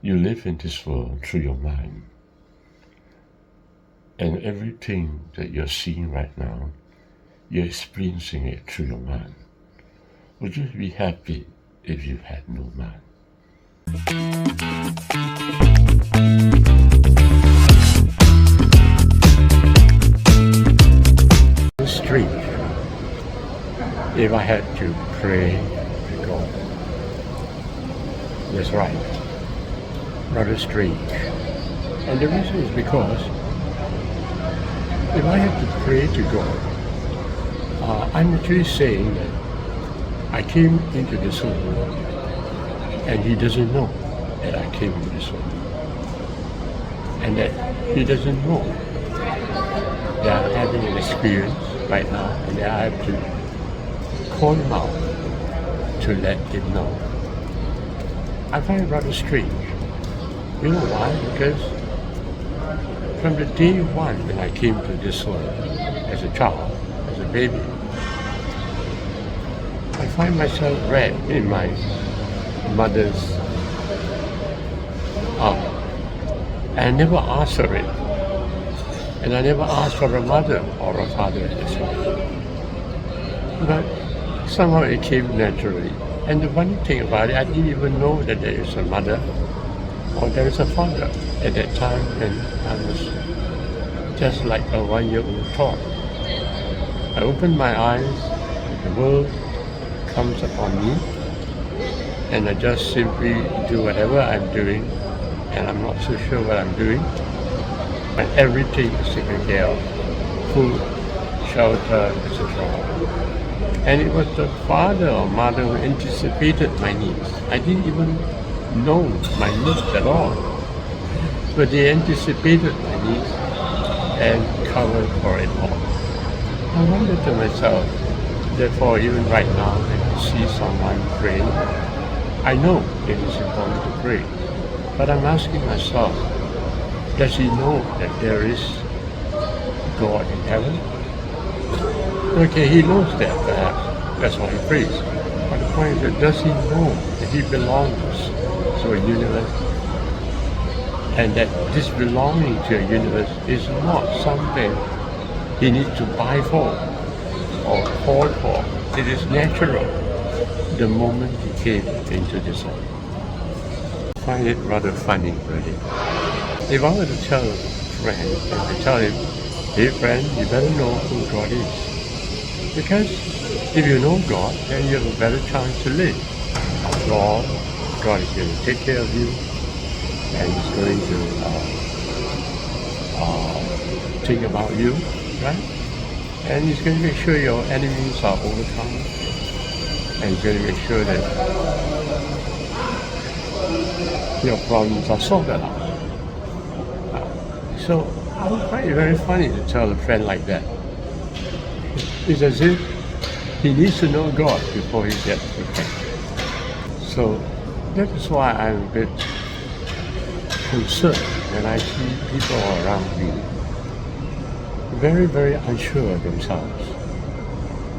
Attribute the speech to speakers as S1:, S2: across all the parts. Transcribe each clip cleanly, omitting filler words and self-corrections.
S1: You live in this world through your mind. And everything that you're seeing right now, you're experiencing it through your mind. Would you be happy if you had no mind? It's strange if I had to pray to God. That's right. Rather strange. And the reason is because if I have to pray to God, I'm actually saying that I came into this world and He doesn't know that I came into this world. And that He doesn't know that I'm having an experience right now and that I have to call Him out to let Him know. I find it rather strange. You know why? Because from the day one when I came to this world, as a child, as a baby, I find myself wrapped in my mother's arm. And I never asked for it. And I never asked for a mother or a father at the same. But somehow it came naturally. And the funny thing about it, I didn't even know that there is a mother or there is a father at that time when I was just like a 1-year-old toy. I opened my eyes, the world comes upon me, and I just simply do whatever I'm doing, and I'm not so sure what I'm doing, but everything is taken care of, food, shelter, etc. And it was the father or mother who anticipated my needs. I didn't even know my needs at all, but they anticipated my needs and covered for it all. I wonder to myself, therefore even right now when I see someone praying, I know it is important to pray, but I'm asking myself, does he know that there is God in heaven? Okay, he knows that perhaps, that's why he prays. But the point is that does he know that he belongs to a universe? And that this belonging to a universe is not something he needs to buy for or call for. It is natural the moment he came into this world. I find it rather funny, really. If I were to tell a friend and to tell him, hey friend, you better know who God is. Because if you know God, then you have a better chance to live. After all, God is going to take care of you and He's going to think about you, right? And He's going to make sure your enemies are overcome, and He's going to make sure that your problems are sorted out. So I find it very funny to tell a friend like that. It's as if he needs to know God before he gets to faith. So that is why I'm a bit concerned when I see people around me very, very unsure of themselves,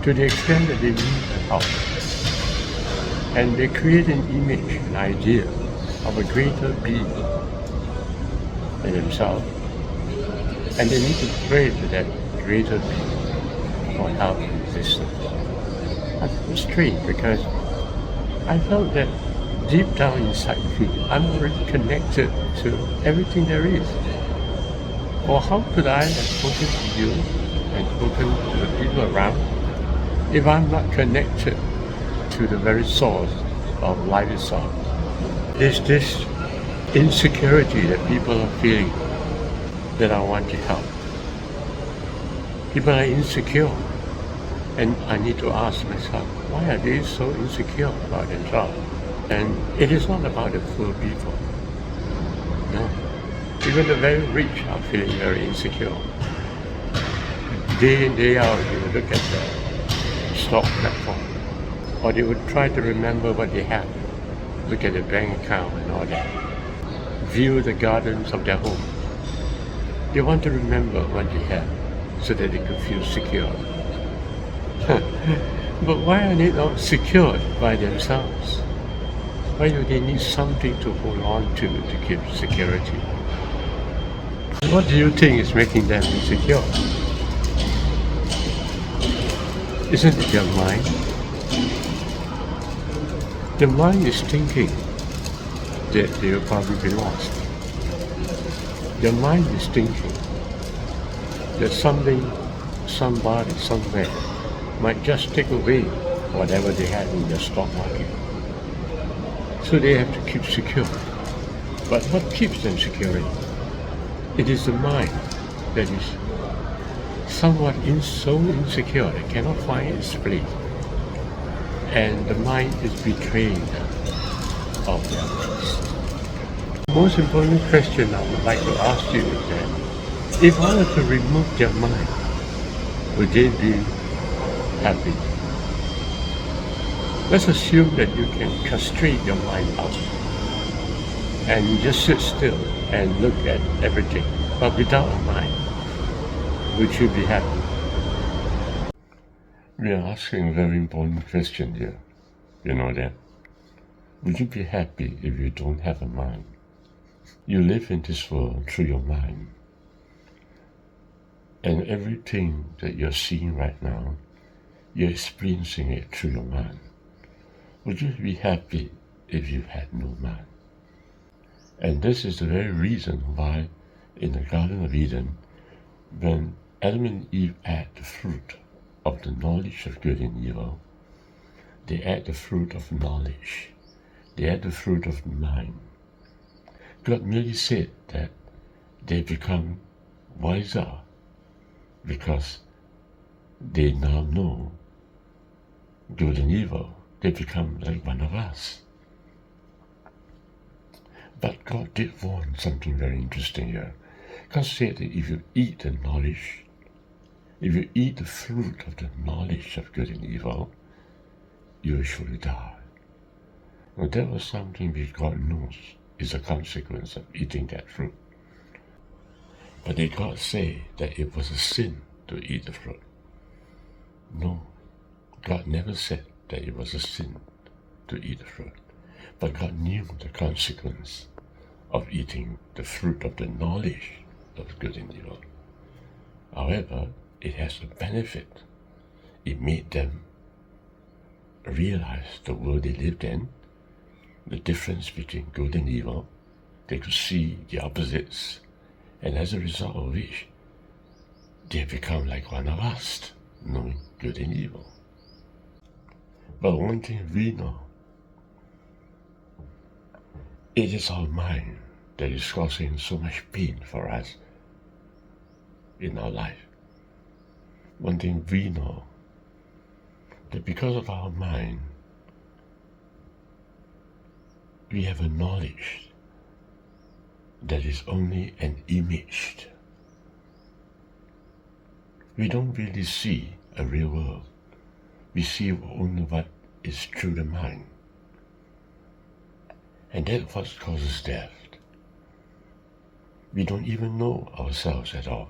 S1: to the extent that they need help. And they create an image, an idea of a greater being than themselves, and they need to pray to that greater being for help and assistance. It's strange because I felt that deep down inside me, I'm already connected to everything there is. Or how could I have spoken to you and spoken to the people around if I'm not connected to the very source of life itself? There's this insecurity that people are feeling that I want to help. People are insecure, and I need to ask myself, why are they so insecure about themselves? And it is not about the poor people. No. Even the very rich are feeling very insecure. Day in, day out, they would look at the stock platform, or they would try to remember what they have, look at the bank account and all that, view the gardens of their home. They want to remember what they have so that they could feel secure. But why are they not secured by themselves? Why do they need something to hold on to keep security? What do you think is making them insecure? Isn't it their mind? The mind is thinking that they will probably be lost. Their mind is thinking that something, somebody, somewhere might just take away whatever they had in their stock market. So they have to keep secure. But what keeps them secure? It is the mind that is somewhat so insecure it cannot find its place. And the mind is betraying them of their trust. The most important question I would like to ask you is that if I were to remove their mind, would they be happy? Let's assume that you can castrate your mind out and you just sit still and look at everything, but without a mind. Would you be happy? We are asking a very important question here. You know that? Would you be happy if you don't have a mind? You live in this world through your mind. And everything that you're seeing right now, you're experiencing it through your mind. Would you be happy if you had no mind? And this is the very reason why in the Garden of Eden, when Adam and Eve ate the fruit of the knowledge of good and evil, they ate the fruit of knowledge. They ate the fruit of the mind. God merely said that they become wiser because they now know good and evil. They become like one of us. But God did warn something very interesting here. God said that if you eat the knowledge, if you eat the fruit of the knowledge of good and evil, you will surely die. Now that was something which God knows is a consequence of eating that fruit. But did God say that it was a sin to eat the fruit? No, God never said that it was a sin to eat the fruit. But God knew the consequence of eating the fruit of the knowledge of good and evil. However, it has a benefit. It made them realize the world they lived in, the difference between good and evil. They could see the opposites, and as a result of which, they have become like one of us, knowing good and evil. But one thing we know, it is our mind that is causing so much pain for us in our life. One thing we know, that because of our mind, we have a knowledge that is only an image. We don't really see a real world. We see only what is through the mind. And that's what causes death. We don't even know ourselves at all,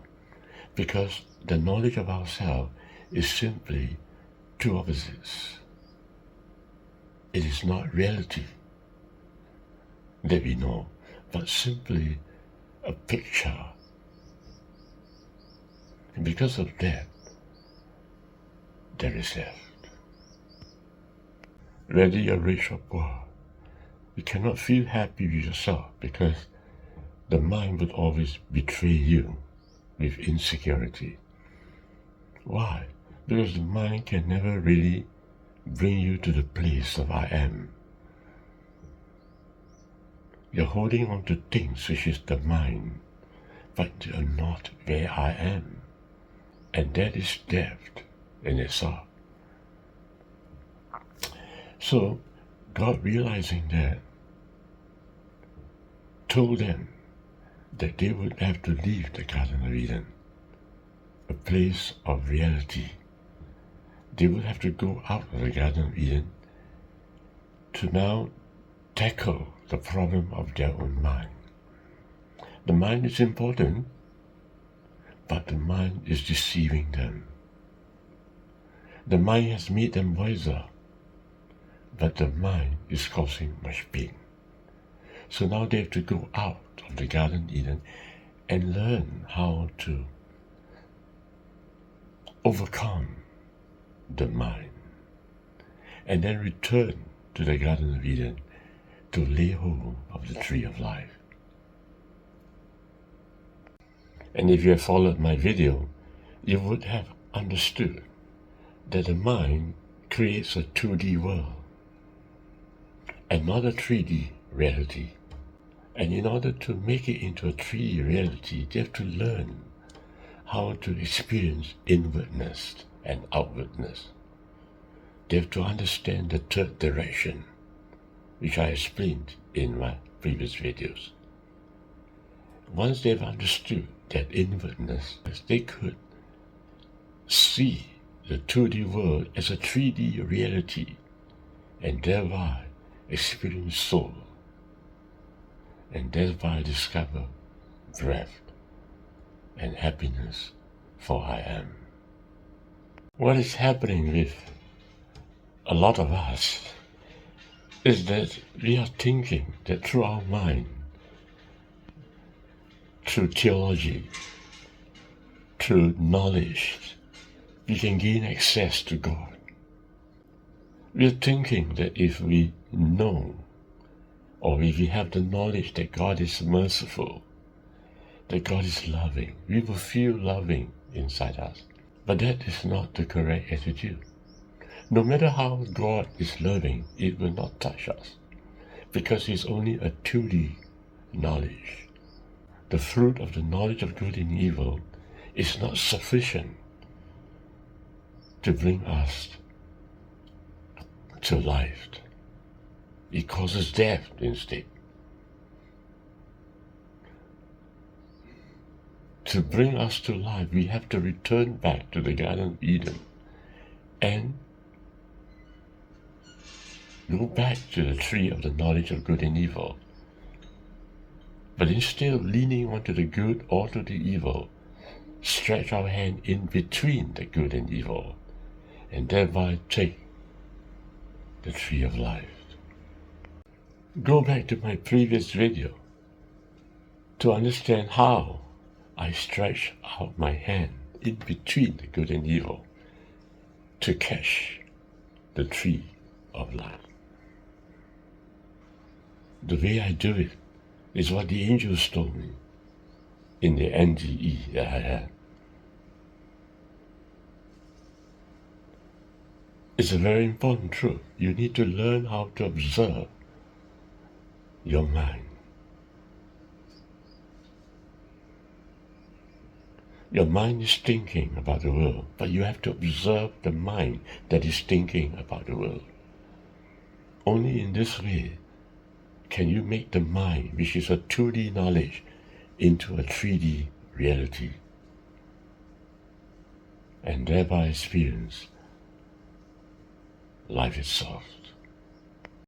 S1: because the knowledge of ourselves is simply two opposites. It is not reality that we know, but simply a picture. And because of that, there is death. Whether you're rich or poor, you cannot feel happy with yourself because the mind would always betray you with insecurity. Why? Because the mind can never really bring you to the place of I am. You're holding on to things which is the mind, but you're not where I am. And that is death in itself. So, God realizing that, told them that they would have to leave the Garden of Eden, a place of reality. They would have to go out of the Garden of Eden to now tackle the problem of their own mind. The mind is important, but the mind is deceiving them. The mind has made them wiser, but the mind is causing much pain. So now they have to go out of the Garden of Eden and learn how to overcome the mind, and then return to the Garden of Eden to lay hold of the tree of life. And if you have followed my video, you would have understood that the mind creates a 2D world and not a 3D reality. And in order to make it into a 3D reality, they have to learn how to experience inwardness and outwardness. They have to understand the third direction, which I explained in my previous videos. Once they've understood that inwardness, they could see the 2D world as a 3D reality and thereby experience soul and thereby discover breath and happiness, for I am. What is happening with a lot of us is that we are thinking that through our mind, through theology, through knowledge, we can gain access to God. We are thinking that if we know, or if we have the knowledge that God is merciful, that God is loving, we will feel loving inside us. But that is not the correct attitude. No matter how God is loving, it will not touch us, because it's only a 2D knowledge. The fruit of the knowledge of good and evil is not sufficient to bring us to life. It causes death instead. To bring us to life, we have to return back to the Garden of Eden and go back to the tree of the knowledge of good and evil. But instead of leaning onto the good or to the evil, stretch our hand in between the good and evil, and thereby take the tree of life. Go back to my previous video to understand how I stretch out my hand in between the good and evil to catch the tree of life. The way I do it is what the angels told me in the NDE that I had. It's a very important truth. You need to learn how to observe your mind. Your mind is thinking about the world, but you have to observe the mind that is thinking about the world. Only in this way can you make the mind, which is a 2D knowledge, into a 3D reality, and thereby experience life itself.